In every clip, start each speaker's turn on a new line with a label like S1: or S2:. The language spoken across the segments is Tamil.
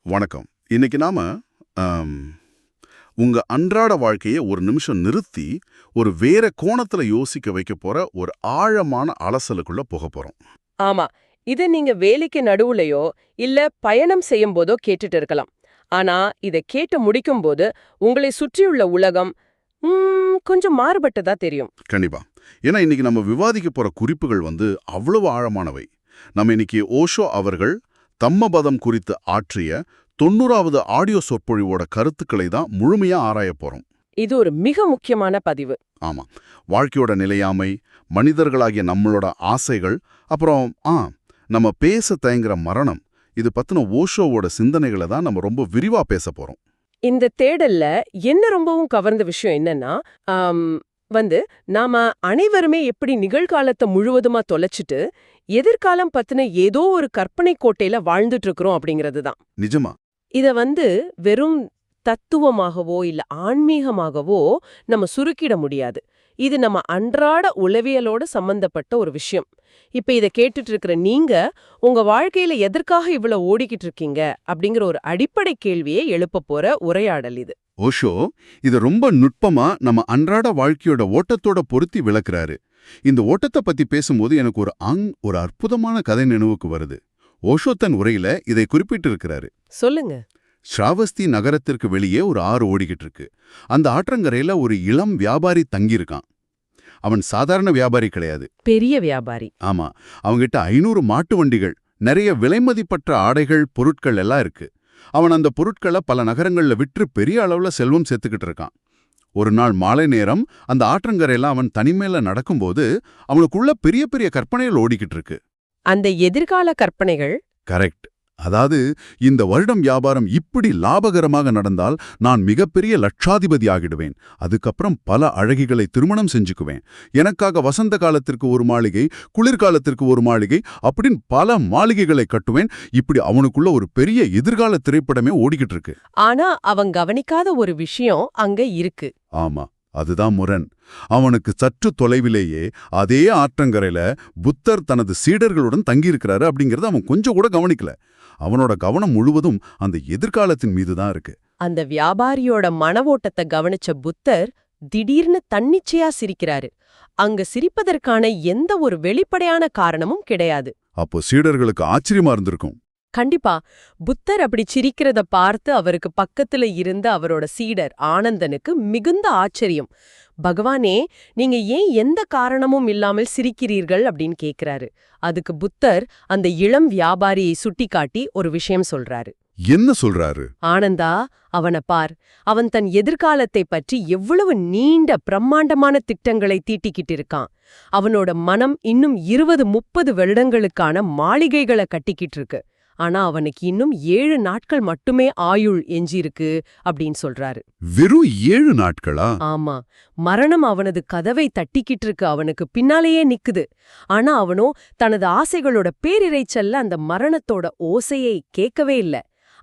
S1: வணக்கம். இன்னைக்கு நாம ஆம், உங்க அன்றாட வாழ்க்கையை ஒரு நிமிஷம் நிறுத்தி ஒரு வேற கோணத்துல யோசிக்க வைக்க போற ஒரு ஆழமான அலசலுக்குள்ள போக போறோம்.
S2: ஆமா. இது நீங்க வேலைக்கு நடுவுலயோ, இல்ல பயணம் செய்யும்போதோ கேட்டுட்டு இருக்கலாம். ஆனா, இத கேட்டு முடிக்கும்போது, உங்களை சுற்றியுள்ள உலகம், கொஞ்சம் மாறுபட்டதா தெரியும்.
S1: கண்டிப்பா. ஏன்னா இன்னைக்கு நம்ம விவாதிக்க போற குறிப்புகள் அவ்வளவு ஆழமானவை. நம்ம இன்னைக்கு ஓஷோ அவர்கள் தம்மபதம் குறித்து ஆற்றிய 90வது ஆடியோ சொற்பொழிவோட கருத்துக்களை தான் முழுமையா ஆராயப் போறோம்.
S2: இது ஒரு மிக முக்கியமான பதிவு.
S1: ஆமா. வாழ்க்கையோட நிலையாமை, மனிதர்களாகிய நம்மளோட ஆசைகள், அப்புறம் நம்ம பேச தயங்குற மரணம், இது பத்தின ஓஷோவோட சிந்தனைகளை தான் நம்ம ரொம்ப விரிவா பேச போறோம்.
S2: இந்த தேடல்ல என்ன ரொம்பவும் கவர்ந்த விஷயம் என்னன்னா, ஆம், வந்து நாம அனைவருமே எப்படி நிகழ்காலத்தை முழுவதுமா தொலைச்சிட்டு, எதிர்காலம் பத்தின ஏதோ ஒரு கற்பனை கோட்டையில வாழ்ந்துட்டு இருக்கிறோம் அப்படிங்கிறது தான்.
S1: நிஜமா.
S2: இத வெறும் தத்துவமாகவோ இல்ல ஆன்மீகமாகவோ நம்ம சுருக்கிட முடியாது. இது நம்ம அன்றாட உளவியலோட சம்பந்தப்பட்ட ஒரு விஷயம். இப்ப இத கேட்டுட்டு இருக்கிற நீங்க, உங்க வாழ்க்கையில எதற்காக இவ்வளவு ஓடிக்கிட்டு இருக்கீங்க அப்படிங்கிற ஒரு அடிப்படை கேள்வியை எழுப்ப போற உரையாடல் இது.
S1: ஓஷோ இத ரொம்ப நுட்பமா நம்ம அன்றாட வாழ்க்கையோட ஓட்டத்தோட பொருத்தி விளக்குறாரு. இந்த ஓட்டத்தை பத்தி பேசும்போது எனக்கு ஒரு அற்புதமான கதை நினைவுக்கு வருது. ஓஷோ தன் உரையில இதை குறிப்பிட்டிருக்கிறாரு.
S2: சொல்லுங்க.
S1: ஸ்ராவஸ்தி நகரத்திற்கு வெளியே ஒரு ஆறு ஓடிக்கிட்டு இருக்கு. அந்த ஆற்றங்கரையில ஒரு இளம் வியாபாரி தங்கியிருக்கான். அவன் சாதாரண வியாபாரி கிடையாது.
S2: பெரிய வியாபாரி.
S1: ஆமா. அவங்கிட்ட 500 மாட்டு வண்டிகள், நிறைய விலைமதிப்பற்ற ஆடைகள், பொருட்கள் எல்லாம் இருக்கு. அவன் அந்த பொருட்களை பல நகரங்கள்ல விற்று பெரிய அளவுல செல்வம் சேர்த்துக்கிட்டு இருக்கான். ஒரு நாள் மாலை நேரம் அந்த ஆற்றங்கரையில அவன் தனிமையில நடக்கும்போது அவனுக்குள்ள பெரிய பெரிய கற்பனைகள் ஓடிக்கிட்டு இருக்கு.
S2: அந்த எதிர்கால கற்பனைகள்.
S1: கரெக்ட். அதாவது, இந்த வருடம் வியாபாரம் இப்படி லாபகரமாக நடந்தால் நான் மிகப்பெரிய லட்சாதிபதி ஆகிடுவேன். அதுக்கப்புறம் பல அழகிகளை திருமணம் செஞ்சுக்குவேன். எனக்காக வசந்த காலத்திற்கு ஒரு மாளிகை, குளிர்காலத்திற்கு ஒரு மாளிகை, அப்படின்னு பல மாளிகைகளை கட்டுவேன். இப்படி அவனுக்குள்ள ஒரு பெரிய எதிர்கால திரைப்படமே ஓடிக்கிட்டு இருக்கு.
S2: ஆனா அவன் கவனிக்காத ஒரு விஷயம் அங்க இருக்கு.
S1: ஆமா, அதுதான் முரண். அவனுக்கு சற்று தொலைவிலேயே அதே ஆற்றங்கரையில புத்தர் தனது சீடர்களுடன் தங்கியிருக்கிறாரு அப்படிங்கறத அவன் கொஞ்சம் கூட கவனிக்கல. அவனோட கவனம் முழுவதும் அந்த எதிர்காலத்தின் மீதுதான் இருக்கு.
S2: அந்த வியாபாரியோட மனவோட்டத்தை கவனிச்ச புத்தர் திடீர்னு தன்னிச்சையா சிரிக்கிறாரு. அங்க சிரிப்பதற்கான எந்த ஒரு வெளிப்படையான காரணமும் கிடையாது.
S1: அப்போ சீடர்களுக்கு ஆச்சரியமா இருந்திருக்கும்.
S2: கண்டிப்பா. புத்தர் அப்படி சிரிக்கிறத பார்த்து அவருக்கு பக்கத்துல இருந்த அவரோட சீடர் ஆனந்தனுக்கு மிகுந்த ஆச்சரியம். பகவானே, நீங்க ஏன் எந்த காரணமும் இல்லாமல் சிரிக்கிறீர்கள் அப்படின்னு கேக்குறாரு. அதுக்கு புத்தர் அந்த இளம் வியாபாரியை சுட்டிக்காட்டி ஒரு விஷயம் சொல்றாரு.
S1: என்ன சொல்றாரு?
S2: ஆனந்தா, அவனை பார். அவன் தன் எதிர்காலத்தை பற்றி எவ்வளவு நீண்ட பிரம்மாண்டமான திட்டங்களை தீட்டிக்கிட்டு இருக்கான். அவனோட மனம் இன்னும் 20-30 வருடங்களுக்கான மாளிகைகளை கட்டிக்கிட்டு இருக்கு. ஆனா அவனுக்கு இன்னும் 7 நாட்கள் மட்டுமே ஆயுள் எஞ்சிருக்கு அப்படின்னு சொல்றாரு.
S1: வெறும் 7 நாட்களா?
S2: ஆமா. மரணம் அவனது கதவை தட்டிக்கிட்டு இருக்கு, அவனுக்கு பின்னாலேயே நிக்குது. ஆனா அவனோ தனது ஆசைகளோட பேரிரைச்சல்ல அந்த மரணத்தோட ஓசையை கேட்கவே இல்ல.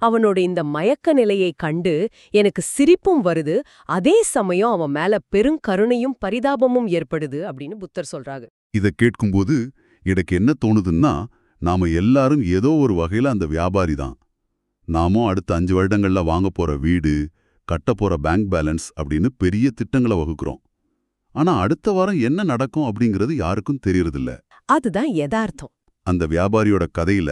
S2: அவனோட இந்த மயக்க நிலையை கண்டு எனக்கு சிரிப்பும் வருது, அதே சமயம் அவன் மேல பெருங்கருணையும் பரிதாபமும் ஏற்படுது அப்படின்னு புத்தர் சொல்றாங்க.
S1: இத கேட்கும்போது எனக்கு என்ன தோணுதுன்னா, நாம எல்லாரும் ஏதோ ஒரு வகையில அந்த வியாபாரி தான். நாமும் அடுத்த 5 வருடங்கள்ல வாங்க போற வீடு, கட்ட போற பேங்க் பேலன்ஸ் அப்படின்னு பெரிய திட்டங்களை வகுக்கிறோம். ஆனா அடுத்த வாரம் என்ன நடக்கும் அப்படிங்கிறது யாருக்கும் தெரியறதில்ல.
S2: அதுதான் யதார்த்தம்.
S1: அந்த வியாபாரியோட கதையில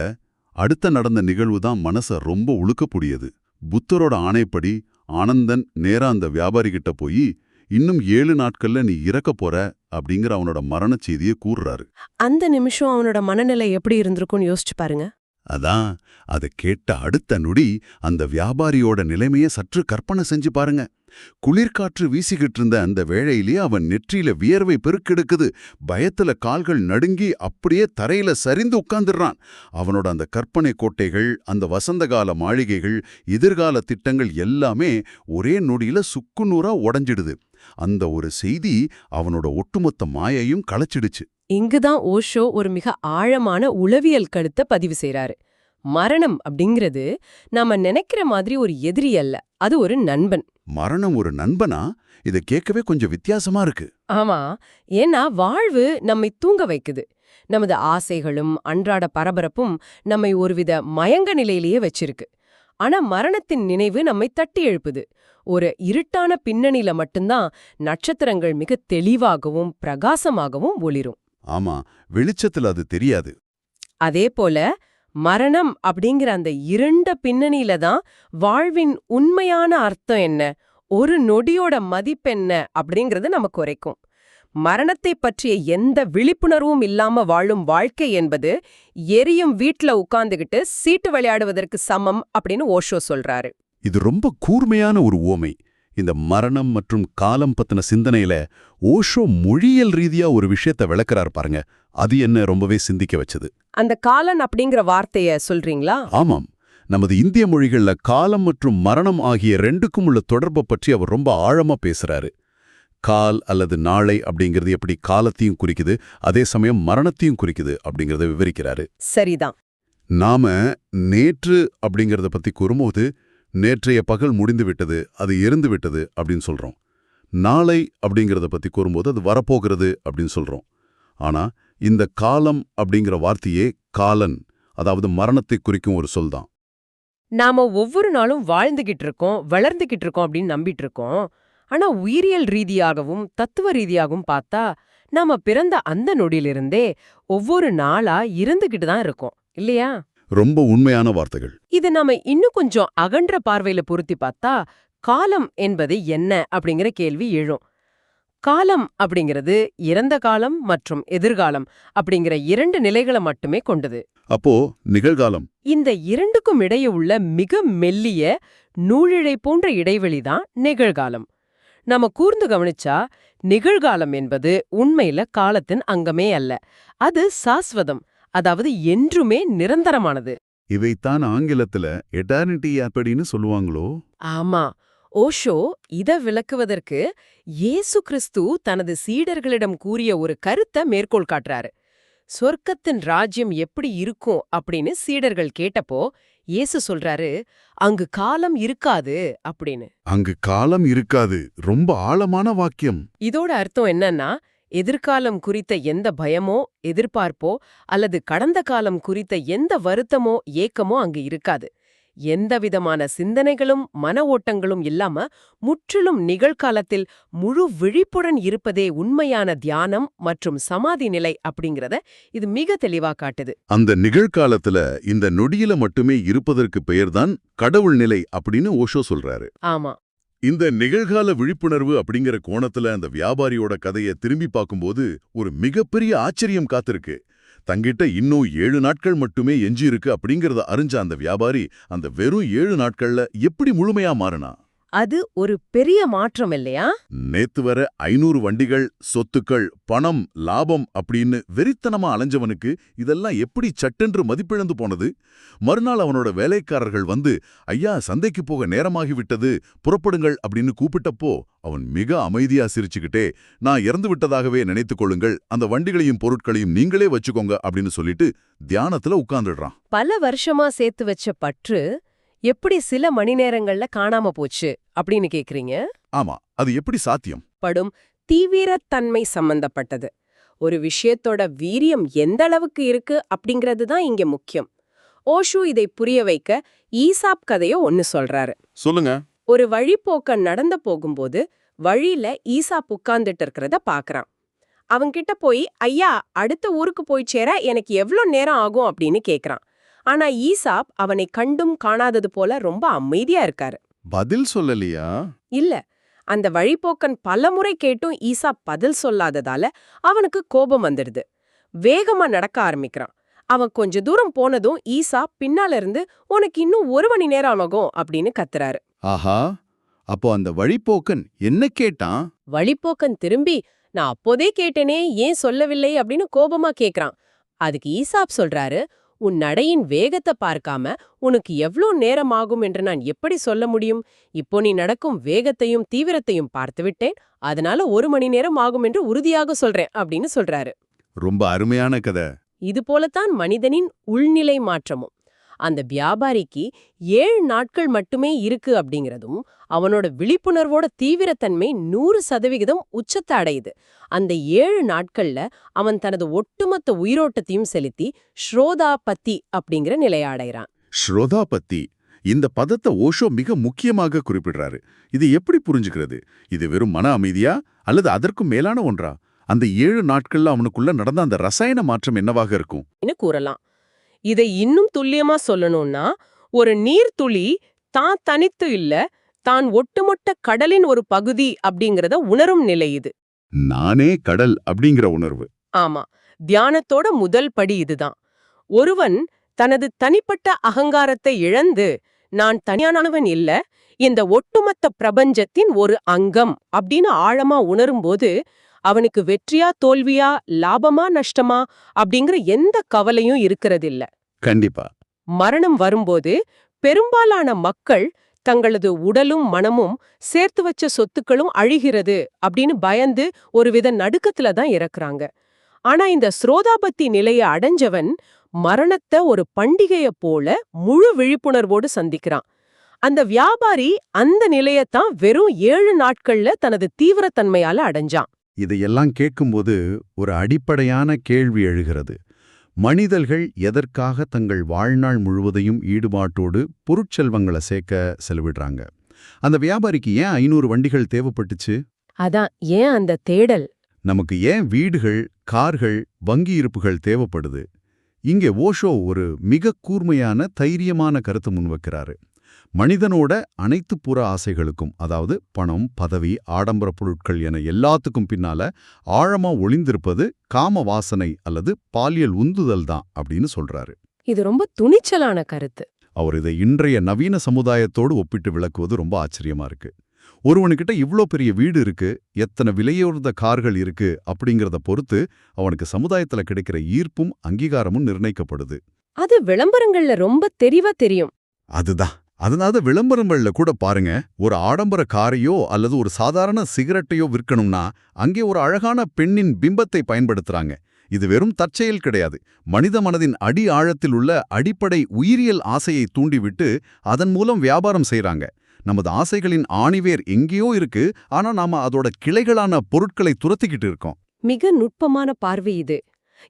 S1: அடுத்த நடந்த நிகழ்வு தான் மனச ரொம்ப உழுக்கக்கூடியது. புத்தரோட ஆணைப்படி ஆனந்தன் நேரா அந்த வியாபாரி கிட்ட போய், இன்னும் 7 நாட்கள்ல நீ இறக்க போற அப்படிங்கிற அவனோட மரண செய்தியை கூறுறாரு.
S2: அந்த நிமிஷம் அவனோட மனநிலை எப்படி இருந்திருக்கும்னு யோசிச்சு பாருங்க.
S1: அதான், அதை கேட்ட அடுத்த நொடி அந்த வியாபாரியோட நிலைமைய சற்று கற்பனை செஞ்சு பாருங்க. குளிர்காற்று வீசிக்கிட்டு இருந்த அந்த வேளையிலேயே அவன் நெற்றியில வியர்வை பெருக்கெடுக்குது. பயத்துல கால்கள் நடுங்கி அப்படியே தரையில சரிந்து உட்கார்ந்துடுறான். அவனோட அந்த கற்பனை கோட்டைகள், அந்த வசந்தகால மாளிகைகள், எதிர்கால திட்டங்கள் எல்லாமே ஒரே நொடியில சுக்குநூறா உடைஞ்சிடுது. அந்த ஒரு செய்தி அவனோட ஒட்டுமொத்த மாயையும் களைச்சிடுச்சு.
S2: இங்குதான் ஓஷோ ஒரு மிக ஆழமான உளவியல் கருத்தை பதிவு செய்றாரு. மரணம் அப்படிங்கிறது நாம நினைக்கிற மாதிரி ஒரு எதிரி அல்ல, அது ஒரு நண்பன்.
S1: மரணம் ஒரு நண்பனா? இதை கேட்கவே கொஞ்சம் வித்தியாசமா இருக்கு.
S2: ஆமா. ஏன்னா வாழ்வு நம்மை தூங்க வைக்குது. நமது ஆசைகளும் அன்றாட பரபரப்பும் நம்மை ஒருவித மயங்க நிலையிலேயே வச்சிருக்கு. ஆனா மரணத்தின் நினைவு நம்மை தட்டி எழுப்புது. ஒரு இருட்டான பின்னணியில மட்டும்தான் நட்சத்திரங்கள் மிக தெளிவாகவும் பிரகாசமாகவும் ஒளிரும்.
S1: ஆமா, வெளிச்சத்துல அது தெரியாது.
S2: அதே போல மரணம் அப்படிங்கிற அந்த இருண்ட பின்னணியில தான் வாழ்வின் உண்மையான அர்த்தம் என்ன, ஒரு நொடியோட மதிப்பென்ன அப்படிங்கறது நமக்கு உரைக்கும். மரணத்தை பற்றிய எந்த விழிப்புணர்வும் இல்லாம வாழும் வாழ்க்கை என்பது எரியும் வீட்ல உட்கார்ந்துகிட்டு சீட்டு விளையாடுவதற்கு சமம் அப்படின்னு ஓஷோ சொல்றாரு.
S1: இது ரொம்ப கூர்மையான ஒரு உவமை. இந்த மரணம் மற்றும் காலம் பத்தின சிந்தனையில ஓஷோ மொழியியல் ரீதியா ஒரு விஷயத்தை விளக்குறார் பாருங்க. அது என்ன ரொம்பவே சிந்திக்க வச்சது.
S2: அந்த காலன் அப்படிங்கிற வார்த்தைய சொல்றீங்களா?
S1: ஆமாம், நமது இந்திய மொழிகள்ல காலம் மற்றும் மரணம் ஆகிய ரெண்டுக்கும் உள்ள தொடர்பை பற்றி அவர் ரொம்ப ஆழமா பேசுறாரு. கால் அல்லது நாளை அப்படிங்கிறது எப்படி காலத்தையும் குறிக்குது, அதே சமயம் மரணத்தையும் குறிக்குது அப்படிங்கறத விவரிக்கிறாரு.
S2: சரிதான்.
S1: நாம நேற்று அப்படிங்கறத பத்தி கூறும்போது நேற்றைய பகல் முடிந்து விட்டது, அது எரிந்து விட்டது அப்படின்னு சொல்றோம். நாளை அப்படிங்கறத பத்தி கூறும்போது அது வரப்போகிறது அப்படின்னு சொல்றோம். ஆனா இந்த காலம் அப்படிங்கிற வார்த்தையே காலன், அதாவது மரணத்தை குறிக்கும் ஒரு சொல் தான்.
S2: நாம ஒவ்வொரு நாளும் வாழ்ந்துகிட்டு இருக்கோம், வளர்ந்துகிட்டு இருக்கோம் அப்படின்னு நம்பிட்டு இருக்கோம். ஆனா உயிரியல் ரீதியாகவும் தத்துவ ரீதியாகவும் பார்த்தா நாம பிறந்த அந்த நொடியிலிருந்தே ஒவ்வொரு நாளா இருந்துகிட்டு தான் இருக்கோம், இல்லையா?
S1: ரொம்ப உண்மையான வார்த்தைகள்.
S2: இது நாம இன்னும் கொஞ்சம் அகன்ற பார்வையில பொருத்தி பார்த்தா காலம் என்பது என்ன அப்படிங்கிற கேள்வி எழும். காலம் அப்படிங்கிறது இறந்த காலம் மற்றும் எதிர்காலம் அப்படிங்கிற இரண்டு நிலைகளை மட்டுமே கொண்டது.
S1: அப்போ நிகழ்காலம்,
S2: இந்த இரண்டுக்கும் இடையே உள்ள மிக மெல்லிய நூலிழை போன்ற இடைவெளிதான் நிகழ்காலம். நாம கூர்ந்து கவனிச்சா நிகழ்காலம் என்பது உண்மையில காலத்தின் அங்கமே அல்ல. அது சாஸ்வதம், அதாவது என்றுமே நிரந்தரமானது.
S1: இவைத்தான் ஆங்கிலத்துல எட்டர்னிட்டி அப்படின்னு சொல்லுவாங்களோ?
S2: ஆமா. ஓஷோ இத விளக்குவதற்கு இயேசு கிறிஸ்து தனது சீடர்களிடம் கூறிய ஒரு கருத்தை மேற்கோள் காட்டுறாரு. சொர்க்கத்தின் ராஜ்யம் எப்படி இருக்கும் அப்படின்னு சீடர்கள் கேட்டப்போ இயேசு சொல்றாரு, அங்கு காலம் இருக்காது அப்படின்னு.
S1: அங்கு காலம் இருக்காது. ரொம்ப ஆழமான வாக்கியம்.
S2: இதோட அர்த்தம் என்னன்னா, எதிர்காலம் குறித்த எந்த பயமோ எதிர்பார்ப்போ அல்லது கடந்த காலம் குறித்த எந்த வருத்தமோ ஏக்கமோ அங்கு இருக்காது. எந்த விதமான சிந்தனைகளும் மன ஓட்டங்களும் இல்லாம முற்றிலும் நிகழ்காலத்தில் முழு விழிப்புடன் இருப்பதே உண்மையான தியானம் மற்றும் சமாதி நிலை அப்படிங்கறத இது மிக தெளிவா காட்டுது.
S1: அந்த நிகழ்காலத்துல இந்த நொடியில மட்டுமே இருப்பதற்கு பெயர்தான் கடவுள் நிலை அப்படின்னு ஓஷோ சொல்றாரு.
S2: ஆமா.
S1: இந்த நிகழ்கால விழிப்புணர்வு அப்படிங்கிற கோணத்துல அந்த வியாபாரியோட கதையை திரும்பி பார்க்கும்போது ஒரு மிகப்பெரிய ஆச்சரியம் காத்திருக்கு. தங்கிட்ட இன்னும் 7 நாட்கள் மட்டுமே எஞ்சி இருக்கு அப்படிங்கறத அறிஞ்ச அந்த வியாபாரி அந்த வெறும் 7 நாட்கள்ல எப்படி முழுமையா மாறினா?
S2: அது ஒரு பெரிய மாற்றம் இல்லையா?
S1: நேத்து வர 500 வண்டிகள், சொத்துக்கள், பணம், லாபம் அப்படின்னு வெறித்தனமா அலைஞ்சவனுக்கு இதெல்லாம் எப்படி சட்டென்று மதிப்பிழந்து போனது? மறுநாள் அவனோட வேலைக்காரர்கள் வந்து, ஐயா சந்தைக்கு போக நேரமாகிவிட்டது, புறப்படுங்கள் அப்படின்னு கூப்பிட்டப்போ அவன் மிக அமைதியா சிரிச்சுக்கிட்டே, நான் இறந்து விட்டதாகவே நினைத்துக் கொள்ளுங்கள், அந்த வண்டிகளையும் பொருட்களையும் நீங்களே வச்சுக்கோங்க அப்படின்னு சொல்லிட்டு தியானத்துல உட்கார்ந்துடுறான்.
S2: பல வருஷமா சேர்த்து வச்ச பற்று எப்படி சில மணி நேரங்கள்ல காணாம போச்சு அப்படின்னு கேக்குறீங்க?
S1: ஆமா, அது எப்படி சாத்தியம்?
S2: படும் தீவிரத்தன்மை சம்பந்தப்பட்டது. ஒரு விஷயத்தோட வீரியம் எந்த அளவுக்கு இருக்கு அப்படிங்கிறது தான் இங்க முக்கியம். ஓஷோ இதை புரிய வைக்க ஈசாப் கதையோ ஒன்னு சொல்றாரு.
S1: சொல்லுங்க.
S2: ஒரு வழிப்போக்கன் நடந்து போகும்போது வழியில ஈசாப் உட்கார்ந்துட்டு இருக்கிறத பாக்குறான். அவன்கிட்ட போய், ஐயா அடுத்த ஊருக்கு போய் சேர எனக்கு எவ்ளோ நேரம் ஆகும் அப்படின்னு கேக்குறான். ஆனா ஈசாப் அவனை கண்டும் காணாதது போல ரொம்ப அமைதியா இருக்காரு.
S1: பதில் சொல்லலையா?
S2: இல்ல, அந்த வழிப்போக்கன் பலமுறை கேட்டும் ஈசாப் பதில் சொல்லாததால அவனுக்கு கோபம் வந்துடுது. வேகமா நடக்க ஆரம்பிக்கிறான். அவன் கொஞ்ச தூரம் போனதும் ஈசாப் பின்னால இருந்து, உனக்கு இன்னும் 1 மணி நேரம் ஆகும் அப்படின்னு கத்துறாரு.
S1: ஆஹா, அப்போ அந்த வழிப்போக்கன் என்ன கேட்டான்?
S2: வழிப்போக்கன் திரும்பி, நான் அப்போதே கேட்டேனே, ஏன் சொல்லவில்லை அப்படின்னு கோபமா கேக்குறான். அதுக்கு ஈசாப் சொல்றாரு, உன் நடையின் வேகத்தை பார்க்காம உனக்கு எவ்ளோ நேரம் ஆகும் என்று நான் எப்படி சொல்ல முடியும்? இப்போ நீ நடக்கும் வேகத்தையும் தீவிரத்தையும் பார்த்துவிட்டேன், அதனால 1 மணி நேரம் ஆகும் என்று உறுதியாக சொல்றேன் அப்படின்னு சொல்றாரு.
S1: ரொம்ப அருமையான கதை.
S2: இது போலத்தான் மனிதனின் உள்நிலை மாற்றமும். அந்த வியாபாரிக்கு 7 நாட்கள் மட்டுமே இருக்கு அப்படிங்கிறதும் அவனோட விழிப்புணர்வோட தீவிரத்தன்மை 100% உச்சத்தை அடையுது. அந்த 7 நாட்கள்ல அவன் தனது ஒட்டுமொத்த உயிரோட்டத்தையும் செலுத்தி ஸ்ரோதாபத்தி அப்படிங்கிற நிலையை அடைகிறான்.
S1: ஸ்ரோதாபத்தி, இந்த பதத்தை ஓஷோ மிக முக்கியமாக குறிப்பிடுறாரு. இது எப்படி புரிஞ்சுக்கிறது? இது வெறும் மன அமைதியா அல்லது அதற்கும் மேலான ஒன்றா? அந்த 7 நாட்கள்ல அவனுக்குள்ள நடந்த அந்த ரசாயன மாற்றம் என்னவாக இருக்கும்?
S2: கூறலாம். இதை இன்னும் துல்லியமா சொல்லணும்னா, ஒரு நீர்த்துளி தான் தனித்து இல்ல, தான் ஒட்டுமொத்த கடலின் ஒரு பகுதி அப்படிங்கறத உணரும் நிலை இது.
S1: நானே கடல் அப்படிங்கிற உணர்வு.
S2: ஆமா, தியானத்தோட முதல் படி இதுதான். ஒருவன் தனது தனிப்பட்ட அகங்காரத்தை இழந்து, நான் தனியானவன் இல்ல, இந்த ஒட்டுமொத்த பிரபஞ்சத்தின் ஒரு அங்கம் அப்படின்னு ஆழமா உணரும்போது, அவனுக்கு வெற்றியா தோல்வியா லாபமா நஷ்டமா அப்படிங்கிற எந்த கவலையும் இருக்கிறதில்ல.
S1: கண்டிப்பா.
S2: மரணம் வரும்போது பெரும்பாலான மக்கள் தங்களது உடலும் மனமும் சேர்த்து வச்ச சொத்துக்களும் அழிகிறது அப்படின்னு பயந்து ஒருவித நடுக்கத்துல தான் இறக்குறாங்க. ஆனா இந்த ஸ்ரோதாபத்தி நிலைய அடைஞ்சவன் மரணத்தை ஒரு பண்டிகைய போல முழு விழிப்புணர்வோடு சந்திக்கிறான். அந்த வியாபாரி அந்த நிலையத்தான் வெறும் 7 நாட்கள்ல தனது தீவிரத்தன்மையால அடைஞ்சான்.
S1: இதையெல்லாம் கேட்கும்போது ஒரு அடிப்படையான கேள்வி எழுகிறது. மனிதர்கள் எதற்காக தங்கள் வாழ்நாள் முழுவதையும் ஈடுபாட்டோடு பொருட்செல்வங்களை சேர்க்க செலவிடுறாங்க? அந்த வியாபாரிக்கு ஏன் 500 வண்டிகள் தேவைப்பட்டுச்சு?
S2: அதான் ஏன் அந்த தேடல்?
S1: நமக்கு ஏன் வீடுகள், கார்கள், வங்கி இருப்புகள் தேவைப்படுது? இங்கே ஓஷோ ஒரு மிக கூர்மையான தைரியமான கருத்து முன்வைக்கிறாரு. மனிதனோட அனைத்து புற ஆசைகளுக்கும், அதாவது பணம், பதவி, ஆடம்பர பொருட்கள் என எல்லாத்துக்கும் பின்னால ஆழமா ஒளிந்திருப்பது காம வாசனை அல்லது பாலியல் உந்துதல் தான் அப்படின்னு சொல்றாரு.
S2: இது ரொம்ப துணிச்சலான கருத்து.
S1: அவர் இதை இன்றைய நவீன சமுதாயத்தோடு ஒப்பிட்டு விளக்குவது ரொம்ப ஆச்சரியமா இருக்கு. ஒருவனுக்கிட்ட இவ்ளோ பெரிய வீடு இருக்கு, எத்தனை விலையுயர்ந்த கார்கள் இருக்கு அப்படிங்கறத பொறுத்து அவனுக்கு சமுதாயத்துல கிடைக்கிற ஈர்ப்பும் அங்கீகாரமும் நிர்ணயிக்கப்படுது.
S2: அது விளம்பரங்கள்ல ரொம்ப தெளிவா தெரியும்.
S1: அதுதான். அதனால விளம்பரங்கள்ல கூட பாருங்க, ஒரு ஆடம்பர காரையோ அல்லது ஒரு சாதாரண சிகரெட்டையோ விற்கணும்னா அங்கே ஒரு அழகான பெண்ணின் பிம்பத்தை பயன்படுத்துறாங்க. இது வெறும் தற்செயல் கிடையாது. மனித மனதின் அடி ஆழத்தில் உள்ள அடிப்படை உயிரியல் ஆசையை தூண்டிவிட்டு அதன் மூலம் வியாபாரம் செய்றாங்க. நமது ஆசைகளின் ஆணிவேர் எங்கேயோ இருக்கு, ஆனா நாம அதோட கிளைகளான பொருட்களை துரத்திக்கிட்டு இருக்கோம்.
S2: மிக நுட்பமான பார்வை இது.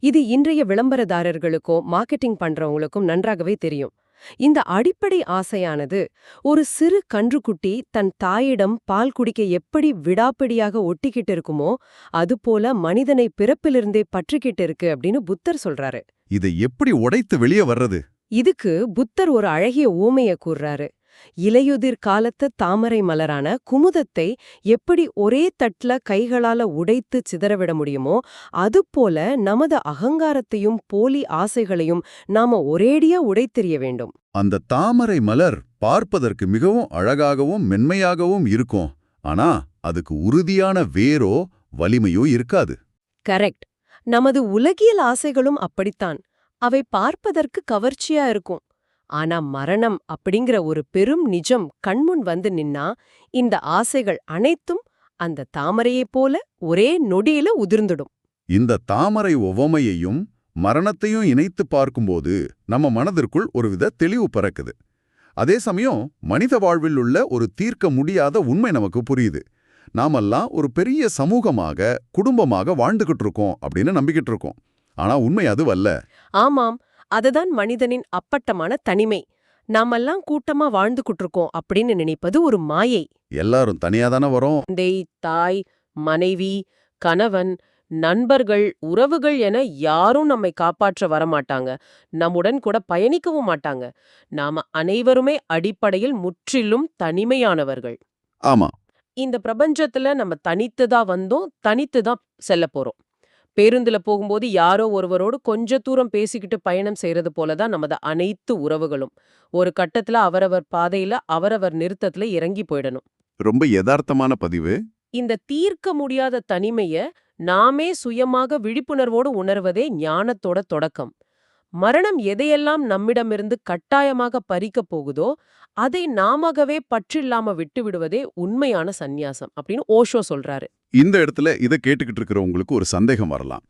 S2: இது இன்றைய விளம்பரதாரர்களுக்கோ மார்க்கெட்டிங் பண்றவங்களுக்கும் நன்றாகவே தெரியும். இந்த அடிப்படை ஆசையானது ஒரு சிறு கன்றுக்குட்டி தன் தாயிடம் பால் குடிக்க எப்படி விடாப்பிடியாக ஒட்டிக்கிட்டு இருக்குமோ அதுபோல மனிதனை பிறப்பிலிருந்தே பற்றிக்கிட்டு இருக்கு அப்படின்னு புத்தர் சொல்றாரு.
S1: இதை எப்படி உடைத்து வெளியே வர்றது?
S2: இதுக்கு புத்தர் ஒரு அழகிய ஊமைய கூர்றாரு. இலையுதிர் காலத்து தாமரை மலரான குமுதத்தை எப்படி ஒரே தட்ல கைகளால உடைத்து சிதறவிட முடியுமோ அதுபோல நமது அகங்காரத்தையும் போலி ஆசைகளையும் நாம ஒரேடியா உடைத்தெறிய வேண்டும்.
S1: அந்த தாமரை மலர் பார்ப்பதற்கு மிகவும் அழகாகவும் மென்மையாகவும் இருக்கும். ஆனா அதுக்கு உறுதியான வேரோ வலிமையோ இருக்காது.
S2: கரெக்ட். நமது உலகியல் ஆசைகளும் அப்படித்தான். அவை பார்ப்பதற்கு கவர்ச்சியா இருக்கும். ஆனா மரணம் அப்படிங்கிற ஒரு பெரும் நிஜம் கண்முன் வந்து நின்னா இந்த ஆசைகள் அனைத்தும் அந்த தாமரையைப் போல ஒரே நொடியில உதிர்ந்துடும்.
S1: இந்த தாமரை உவமையையும் மரணத்தையும் இணைத்து பார்க்கும்போது நம்ம மனதிற்குள் ஒருவித தெளிவு பிறக்குது. அதே சமயம் மனித வாழ்வில் உள்ள ஒரு தீர்க்க முடியாத உண்மை நமக்கு புரியுது. நாமெல்லாம் ஒரு பெரிய சமூகமாக, குடும்பமாக வாழ்ந்துகிட்டு இருக்கோம் அப்படின்னு நம்பிக்கிட்டு இருக்கோம். ஆனா உண்மை அதுவல்ல.
S2: ஆமாம், அதுதான் மனிதனின் அப்பட்டமான தனிமை. நாமெல்லாம் கூட்டமா வாழ்ந்துகிட்டு இருக்கோம் அப்படின்னு நினைப்பது ஒரு மாயை.
S1: எல்லாரும் தனியாதானே வரோம்.
S2: தந்தை, தாய், மனைவி, கணவன், நண்பர்கள், உறவுகள் என யாரும் நம்மை காப்பாற்ற வரமாட்டாங்க. நம்முடன் கூட பயணிக்கவும் மாட்டாங்க. நாம அனைவருமே அடிப்படையில் முற்றிலும் தனிமையானவர்கள்.
S1: ஆமா.
S2: இந்த பிரபஞ்சத்துல நம்ம தனித்துதான் வந்தோம், தனித்துதான் செல்ல போறோம். பேருந்துல போகும்போது யாரோ ஒருவரோடு கொஞ்ச தூரம் பேசிக்கிட்டு பயணம் செய்யறது போலதான் நமது அனைத்து உறவுகளும். ஒரு கட்டத்துல அவரவர் பாதையில அவரவர் நிறுத்தத்துல இறங்கி போயிடணும்.
S1: ரொம்ப யதார்த்தமான பதிவு.
S2: இந்த தீர்க்க முடியாத தனிமைய நாமே சுயமாக விழிப்புணர்வோடு உணர்வதே ஞானத்தோட தொடக்கம். மரணம் எதையெல்லாம் நம்மிடமிருந்து கட்டாயமாக பறிக்கப் போகுதோ அதை நாமவே பற்றில்லாம விட்டு விடுவதே உண்மையான சந்நியாசம் அப்படின்னு ஓஷோ சொல்றாரு.
S1: இந்த இடத்துல இதை கேட்டுக்கிட்டு இருக்கிறவங்களுக்கு ஒரு சந்தேகம் வரலாம்.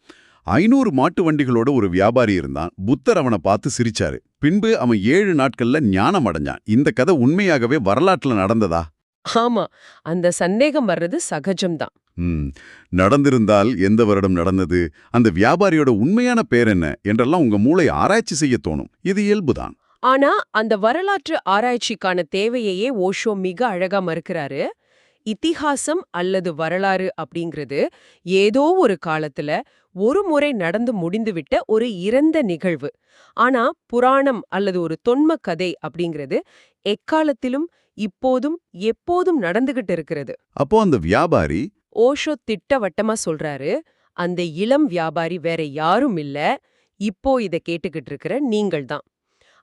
S1: 500 மாட்டு வண்டிகளோட ஒரு வியாபாரி இருந்தான். புத்தர் அவனை பார்த்து சிரிச்சாரு. பின்பு அவன் 7 நாட்கள்ல ஞானம் அடைஞ்சான். இந்த கதை உண்மையாகவே வரலாற்றுல நடந்ததா?
S2: ஆமா, அந்த சந்தேகம் வர்றது சகஜம்தான்.
S1: நடந்திருந்தால் எந்த வருடம் நடந்தது, அந்த வியாபாரியோட உண்மையான பேர் என்ன என்றெல்லாம் உங்க மூளை ஆராய்ச்சி செய்ய தோணும். இது இயல்புதான்.
S2: ஆனா அந்த வரலாற்று ஆராய்ச்சிக்கான தேவையையே ஓஷோ மிக அழகா மறுக்கிறாரு. இதிகாசம் அல்லது வரலாறு அப்படிங்கிறது ஏதோ ஒரு காலத்துல ஒரு முறை நடந்து முடிந்துவிட்ட ஒரு இறந்த நிகழ்வு. ஆனா புராணம் அல்லது ஒரு தொன்ம கதை அப்படிங்கிறது எக்காலத்திலும் இப்போதும் எப்போதும் நடந்துகிட்டு இருக்கிறது.
S1: அப்போ அந்த வியாபாரி
S2: ஓஷோ திட்டவட்டமா சொல்றாரு, அந்த இளம் வியாபாரி வேற யாரும் இல்ல, இப்போ இத கேட்டுக்கிட்டு இருக்கிற நீங்கள்தான்.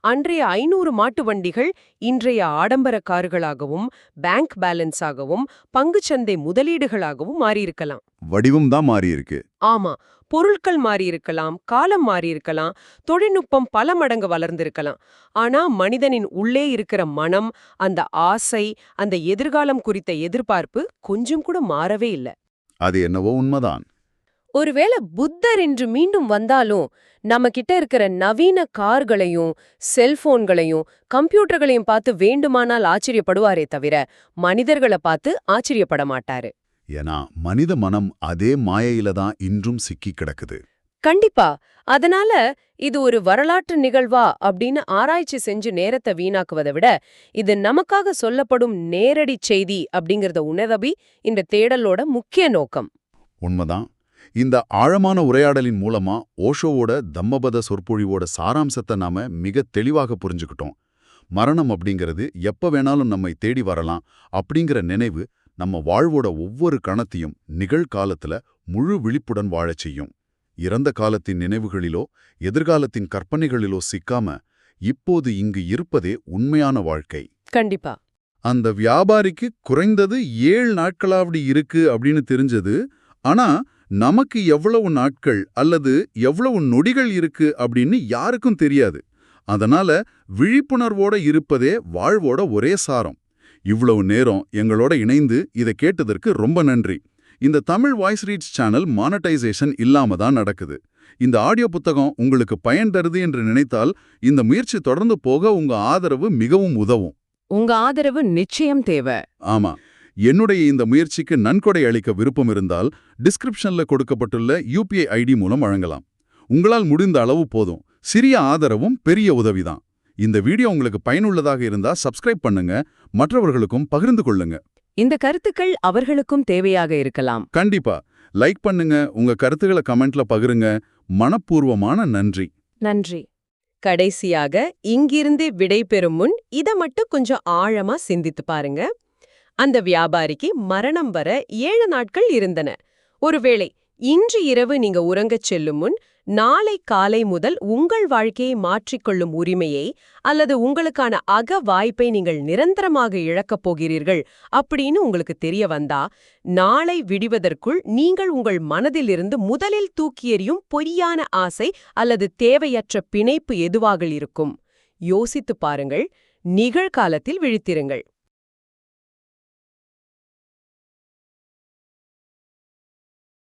S2: அன்றைய 500 மாட்டு வண்டிகள் இன்றைய ஆடம்பர கார்களாகவும் பேங்க் பேலன்ஸாகவும் பங்குச்சந்தை முதலீடுகளாகவும் மாறியிருக்கலாம்.
S1: வடிவம் தான் மாறி இருக்கு.
S2: ஆமா, பொருட்கள் மாறியிருக்கலாம், காலம் மாறியிருக்கலாம், தொழில்நுட்பம் பல மடங்கு வளர்ந்திருக்கலாம். ஆனா மனிதனின் உள்ளே இருக்கிற மனம், அந்த ஆசை, அந்த எதிர்காலம் குறித்த எதிர்பார்ப்பு கொஞ்சம் கூட மாறவே இல்ல.
S1: அது என்னவோ உண்மைதான்.
S2: ஒருவேளை புத்தர் இன்று மீண்டும் வந்தாலும் நம்ம கிட்ட இருக்கிற நவீன கார்களையும் செல்போன்களையும் கம்ப்யூட்டர்களையும் பார்த்து வேண்டுமானால் ஆச்சரியப்படுவாரே தவிர மனிதர்களை பார்த்து ஆச்சரியப்பட மாட்டாரு.
S1: ஏன்னா மனித மனம் அதே மாயையில தான் இன்றும் சிக்கி கிடக்குது.
S2: கண்டிப்பா. அதனால இது ஒரு வரலாற்று நிகழ்வா அப்படின்னு ஆராய்ச்சி செஞ்சு நேரத்தை வீணாக்குவதை விட இது நமக்காக சொல்லப்படும் நேரடி செய்தி அப்படிங்கறத உணரவி இந்த தேடலோட முக்கிய நோக்கம்.
S1: உண்மைதான். இந்த ஆழமான உரையாடலின் மூலமா ஓஷோவோட தம்மபத சொற்பொழிவோட சாராம்சத்தை நாம மிக தெளிவாக புரிஞ்சுக்கிட்டோம். மரணம் அப்படிங்கிறது எப்ப வேணாலும் நம்மை தேடி வரலாம் அப்படிங்கிற நினைவு நம்ம வாழ்வோட ஒவ்வொரு கணத்தையும் நிகழ்காலத்துல முழு விழிப்புடன் வாழச் செய்யும். இறந்த காலத்தின் நினைவுகளிலோ எதிர்காலத்தின் கற்பனைகளிலோ சிக்காம இப்போது இங்கு இருப்பதே உண்மையான வாழ்க்கை.
S2: கண்டிப்பா.
S1: அந்த வியாபாரிக்கு குறைந்தது 7 நாட்களாவது இருக்கு அப்படின்னு தெரிஞ்சது. ஆனா நமக்கு எவ்வளவு நாட்கள் அல்லது எவ்வளவு நொடிகள் இருக்கு அப்படின்னு யாருக்கும் தெரியாது. அதனால விழிப்புணர்வோட இருப்பதே வாழ்வோட ஒரே சாரம். இவ்வளவு நேரம் எங்களோட இணைந்து இதை கேட்டதற்கு ரொம்ப நன்றி. இந்த Tamil voice reads channel monetisation இல்லாம தான் நடக்குது. இந்த ஆடியோ புத்தகம் உங்களுக்கு பயன் தருது என்று நினைத்தால் இந்த முயற்சி தொடர்ந்து போக உங்க ஆதரவு மிகவும் உதவும்.
S2: உங்க ஆதரவு நிச்சயம் தேவை.
S1: ஆமா, என்னுடைய இந்த முயற்சிக்கு நன்கொடை அளிக்க விருப்பம் இருந்தால் டிஸ்கிரிப்ஷன்ல கொடுக்கப்பட்டுள்ள UPI ID மூலம் வழங்கலாம். உங்களால் முடிந்த அளவு போதும். சிறிய ஆதரவும் பெரிய உதவிதான். இந்த வீடியோ உங்களுக்கு பயனுள்ளதாக இருந்தா சப்ஸ்கிரைப் பண்ணுங்க, மற்றவர்களுக்கும் பகிர்ந்து கொள்ளுங்க.
S2: இந்த கருத்துக்கள் அவர்களுக்கும் தேவையாக இருக்கலாம்.
S1: கண்டிப்பா லைக் பண்ணுங்க, உங்க கருத்துக்களை கமெண்ட்ல பகிருங்க. மனப்பூர்வமான நன்றி.
S2: நன்றி. கடைசியாக இங்கிருந்து விடை பெறும் முன் இத மட்டும் கொஞ்சம் ஆழமா சிந்தித்து பாருங்க. அந்த வியாபாரிக்கு மரணம் வர 7 நாட்கள் இருந்தன. ஒருவேளை இன்று இரவு நீங்க உறங்கச் செல்லும் முன் நாளை காலை முதல் உங்கள் வாழ்க்கையை மாற்றிக்கொள்ளும் உரிமையை அல்லது உங்களுக்கான வாய்ப்பை நீங்கள் நிரந்தரமாக இழக்கப் போகிறீர்கள் அப்படின்னு உங்களுக்கு தெரிய வந்தா, நாளை விடிவதற்குள் நீங்கள் உங்கள் மனதிலிருந்து முதலில் தூக்கி எறியும் பொய்யான ஆசை அல்லது தேவையற்ற பிணைப்பு எதுவாக இருக்கும்? யோசித்துப் பாருங்கள். நிகழ்காலத்தில் விழித்திருங்கள்.